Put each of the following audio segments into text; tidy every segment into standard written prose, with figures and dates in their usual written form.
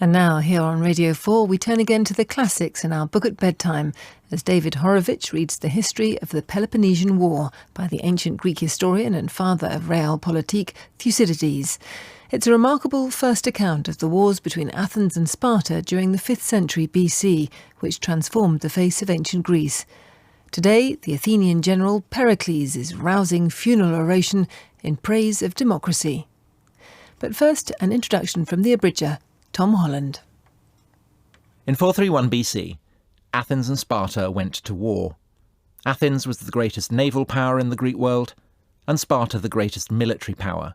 And now, here on Radio 4, we turn again to the classics in our book at bedtime, as David Horovitch reads the history of the Peloponnesian War by the ancient Greek historian and father of realpolitik, Thucydides. It's a remarkable first account of the wars between Athens and Sparta during the 5th century BC, which transformed the face of ancient Greece. Today, the Athenian general Pericles is rousing funeral oration in praise of democracy. But first, an introduction from the Abridger, Tom Holland. In 431 BC, Athens and Sparta went to war. Athens was the greatest naval power in the Greek world, and Sparta the greatest military power.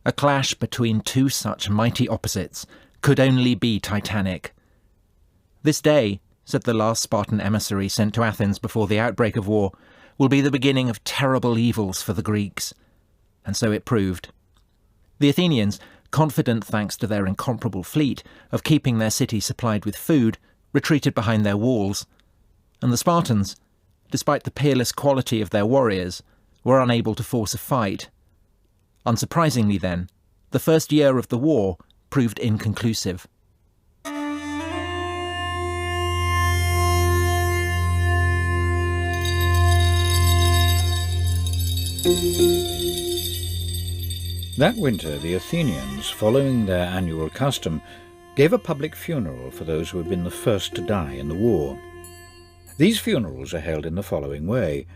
A clash between two such mighty opposites could only be titanic. This day, said the last Spartan emissary sent to Athens before the outbreak of war, will be the beginning of terrible evils for the Greeks. And so it proved. The Athenians, confident thanks to their incomparable fleet of keeping their city supplied with food, retreated behind their walls, and the Spartans, despite the peerless quality of their warriors, were unable to force a fight. Unsurprisingly then, the first year of the war proved inconclusive. That winter, the Athenians, following their annual custom, gave a public funeral for those who had been the first to die in the war. These funerals are held in the following way.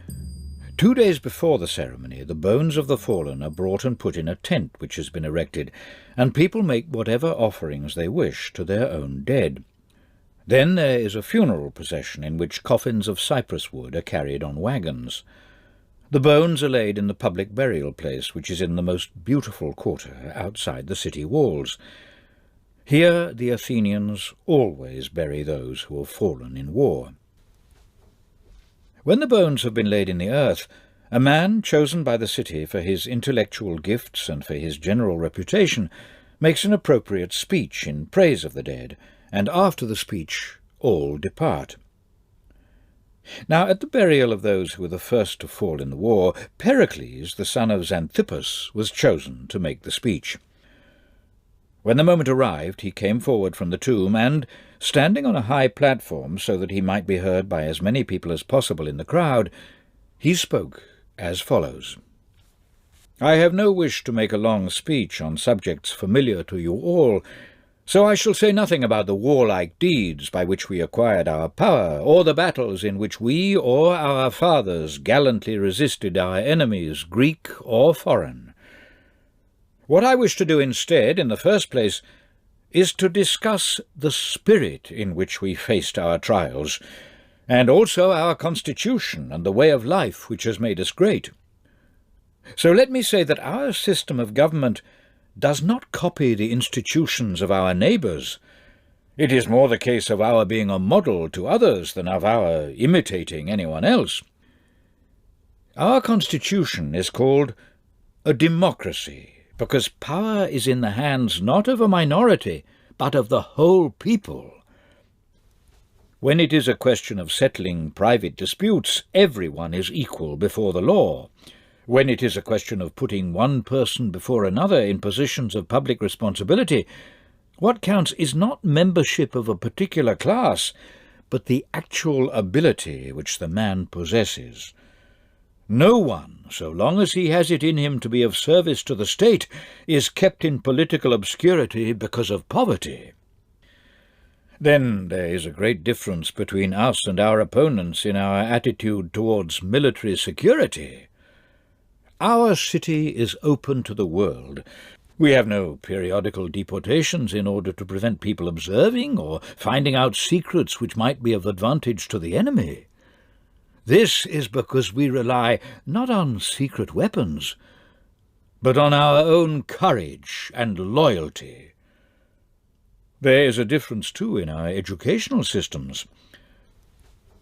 2 days before the ceremony, the bones of the fallen are brought and put in a tent which has been erected, and people make whatever offerings they wish to their own dead. Then there is a funeral procession in which coffins of cypress wood are carried on wagons. The bones are laid in the public burial place, which is in the most beautiful quarter outside the city walls. Here the Athenians always bury those who have fallen in war. When the bones have been laid in the earth, a man chosen by the city for his intellectual gifts and for his general reputation makes an appropriate speech in praise of the dead, and after the speech all depart. Now, at the burial of those who were the first to fall in the war, Pericles, the son of Xanthippus, was chosen to make the speech. When the moment arrived, he came forward from the tomb and, standing on a high platform so that he might be heard by as many people as possible in the crowd, he spoke as follows. I have no wish to make a long speech on subjects familiar to you all, so I shall say nothing about the warlike deeds by which we acquired our power, or the battles in which we or our fathers gallantly resisted our enemies, Greek or foreign. What I wish to do instead, in the first place, is to discuss the spirit in which we faced our trials, and also our constitution and the way of life which has made us great. So let me say that our system of government does not copy the institutions of our neighbours. It is more the case of our being a model to others than of our imitating anyone else. Our constitution is called a democracy, because power is in the hands not of a minority, but of the whole people. When it is a question of settling private disputes, everyone is equal before the law. When it is a question of putting one person before another in positions of public responsibility, what counts is not membership of a particular class, but the actual ability which the man possesses. No one, so long as he has it in him to be of service to the state, is kept in political obscurity because of poverty. Then there is a great difference between us and our opponents in our attitude towards military security. Our city is open to the world. We have no periodical deportations in order to prevent people observing or finding out secrets which might be of advantage to the enemy. This is because we rely not on secret weapons, but on our own courage and loyalty. There is a difference, too, in our educational systems.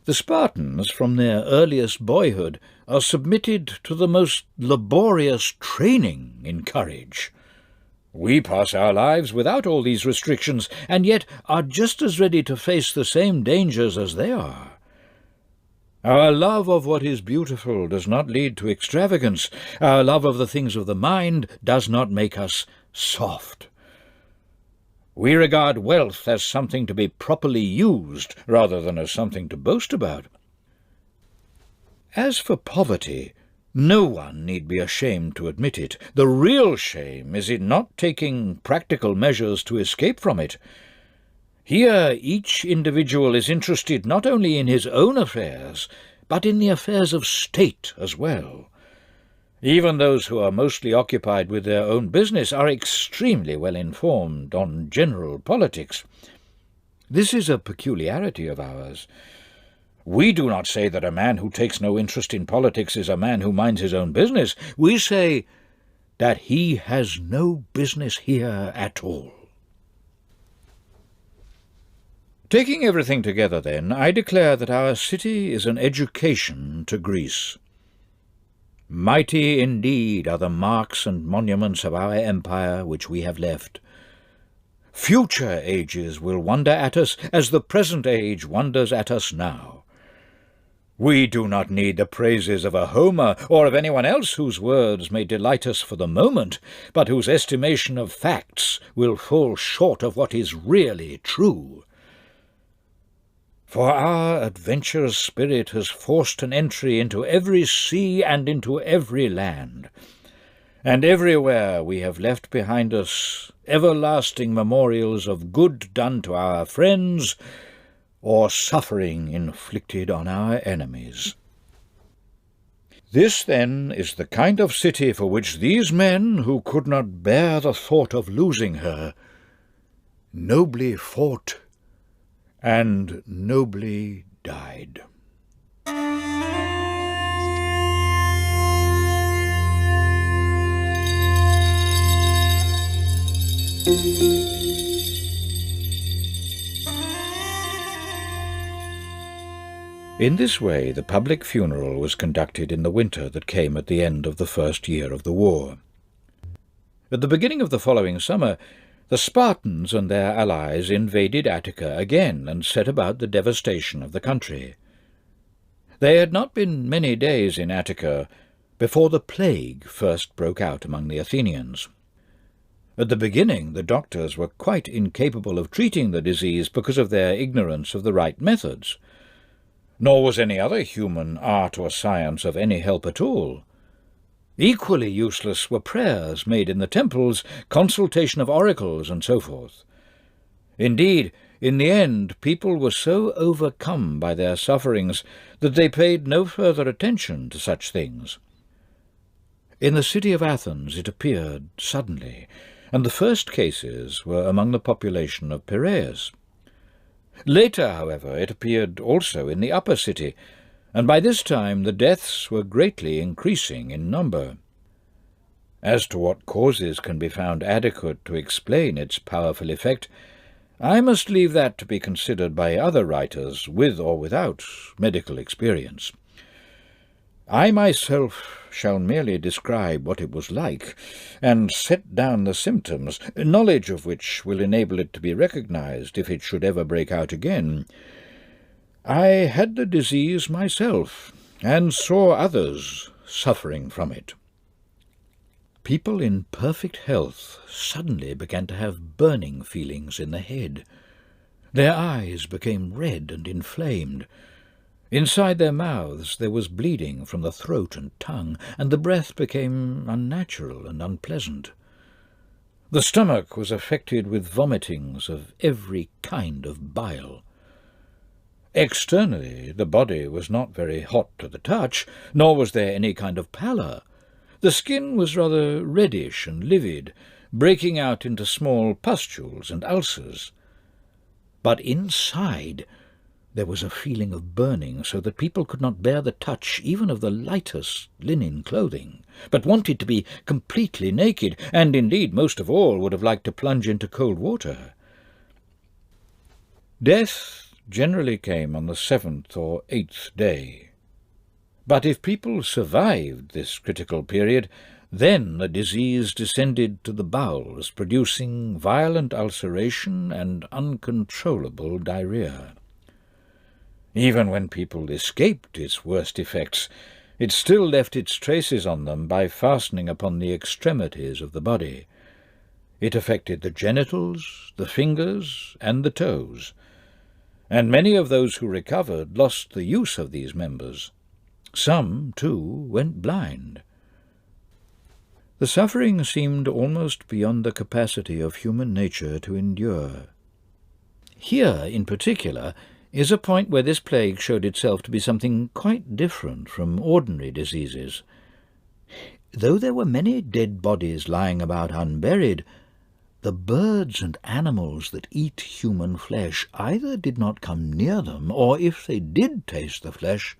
The Spartans, from their earliest boyhood, are submitted to the most laborious training in courage. We pass our lives without all these restrictions, and yet are just as ready to face the same dangers as they are. Our love of what is beautiful does not lead to extravagance. Our love of the things of the mind does not make us soft. We regard wealth as something to be properly used rather than as something to boast about. As for poverty, no one need be ashamed to admit it. The real shame is in not taking practical measures to escape from it. Here each individual is interested not only in his own affairs, but in the affairs of state as well. Even those who are mostly occupied with their own business are extremely well informed on general politics. This is a peculiarity of ours. We do not say that a man who takes no interest in politics is a man who minds his own business. We say that he has no business here at all. Taking everything together, then, I declare that our city is an education to Greece. Mighty indeed are the marks and monuments of our empire which we have left. Future ages will wonder at us as the present age wonders at us now. We do not need the praises of a Homer or of anyone else whose words may delight us for the moment, but whose estimation of facts will fall short of what is really true. For our adventurous spirit has forced an entry into every sea and into every land, and everywhere we have left behind us everlasting memorials of good done to our friends or suffering inflicted on our enemies. This, then, is the kind of city for which these men, who could not bear the thought of losing her, nobly fought and nobly died. In this way the public funeral was conducted in the winter that came at the end of the first year of the war. At the beginning of the following summer, the Spartans and their allies invaded Attica again and set about the devastation of the country. They had not been many days in Attica before the plague first broke out among the Athenians. At the beginning the doctors were quite incapable of treating the disease because of their ignorance of the right methods. Nor was any other human art or science of any help at all. Equally useless were prayers made in the temples, consultation of oracles, and so forth. Indeed, in the end, people were so overcome by their sufferings that they paid no further attention to such things. In the city of Athens it appeared suddenly, and the first cases were among the population of Piraeus. Later, however, it appeared also in the upper city, and by this time the deaths were greatly increasing in number. As to what causes can be found adequate to explain its powerful effect, I must leave that to be considered by other writers with or without medical experience. I myself shall merely describe what it was like, and set down the symptoms, knowledge of which will enable it to be recognized if it should ever break out again. I had the disease myself, and saw others suffering from it. People in perfect health suddenly began to have burning feelings in the head. Their eyes became red and inflamed. Inside their mouths there was bleeding from the throat and tongue, and the breath became unnatural and unpleasant. The stomach was affected with vomitings of every kind of bile. Externally, the body was not very hot to the touch, nor was there any kind of pallor. The skin was rather reddish and livid, breaking out into small pustules and ulcers. But inside there was a feeling of burning, so that people could not bear the touch even of the lightest linen clothing, but wanted to be completely naked, and indeed most of all would have liked to plunge into cold water. Death generally came on the 7th or 8th day. But if people survived this critical period, then the disease descended to the bowels, producing violent ulceration and uncontrollable diarrhea. Even when people escaped its worst effects, it still left its traces on them by fastening upon the extremities of the body. It affected the genitals, the fingers, and the toes, and many of those who recovered lost the use of these members. Some, too, went blind. The suffering seemed almost beyond the capacity of human nature to endure. Here, in particular, is a point where this plague showed itself to be something quite different from ordinary diseases. Though there were many dead bodies lying about unburied, the birds and animals that eat human flesh either did not come near them, or if they did taste the flesh,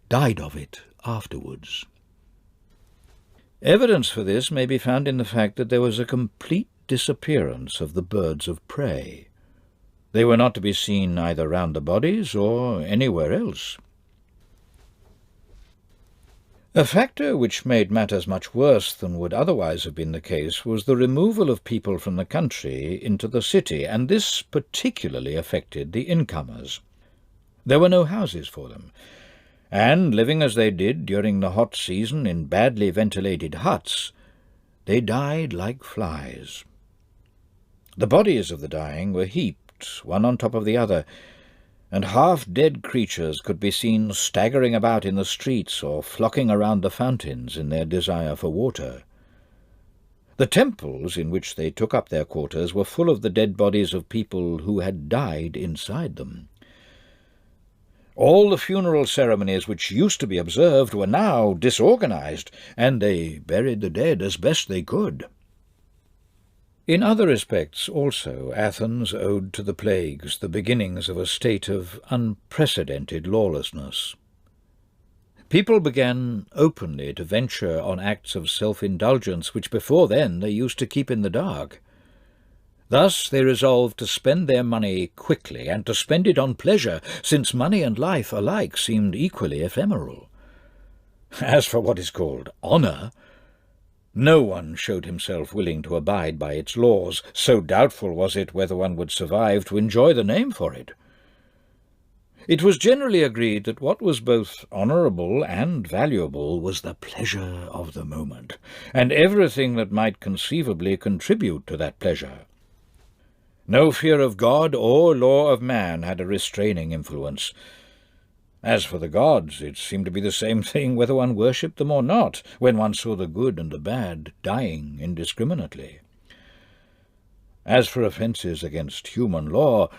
died of it afterwards. Evidence for this may be found in the fact that there was a complete disappearance of the birds of prey. They were not to be seen either round the bodies or anywhere else. A factor which made matters much worse than would otherwise have been the case was the removal of people from the country into the city, and this particularly affected the incomers. There were no houses for them, and, living as they did during the hot season in badly ventilated huts, they died like flies. The bodies of the dying were heaped, one on top of the other, and half-dead creatures could be seen staggering about in the streets or flocking around the fountains in their desire for water. The temples in which they took up their quarters were full of the dead bodies of people who had died inside them. All the funeral ceremonies which used to be observed were now disorganized, and they buried the dead as best they could. In other respects also Athens owed to the plagues the beginnings of a state of unprecedented lawlessness. People began openly to venture on acts of self-indulgence which before then they used to keep in the dark. Thus they resolved to spend their money quickly and to spend it on pleasure, since money and life alike seemed equally ephemeral. As for what is called honour, no one showed himself willing to abide by its laws, so doubtful was it whether one would survive to enjoy the name for it. It was generally agreed that what was both honourable and valuable was the pleasure of the moment, and everything that might conceivably contribute to that pleasure. No fear of God or law of man had a restraining influence. As for the gods, it seemed to be the same thing whether one worshipped them or not, when one saw the good and the bad dying indiscriminately. As for offences against human law,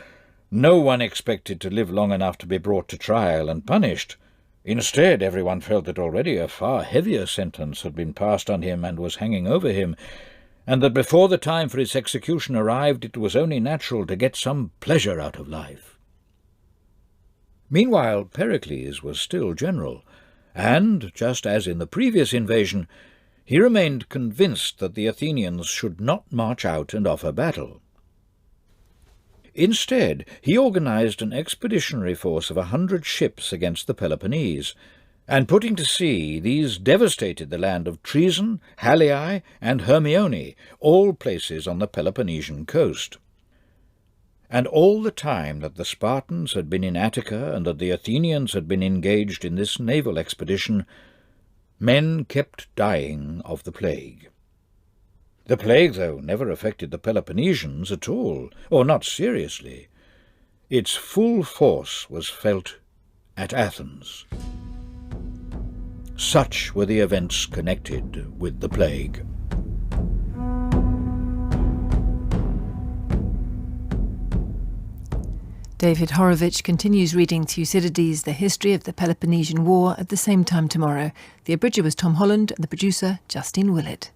no one expected to live long enough to be brought to trial and punished. Instead, everyone felt that already a far heavier sentence had been passed on him and was hanging over him, and that before the time for its execution arrived it was only natural to get some pleasure out of life. Meanwhile, Pericles was still general, and, just as in the previous invasion, he remained convinced that the Athenians should not march out and offer battle. Instead, he organized an expeditionary force of 100 ships against the Peloponnese, and putting to sea, these devastated the land of Treason, Haliae, and Hermione, all places on the Peloponnesian coast. And all the time that the Spartans had been in Attica and that the Athenians had been engaged in this naval expedition, men kept dying of the plague. The plague, though, never affected the Peloponnesians at all, or not seriously. Its full force was felt at Athens. Such were the events connected with the plague. David Horovitch continues reading Thucydides, The History of the Peloponnesian War, at the same time tomorrow. The Abridger was Tom Holland and the producer, Justine Willett.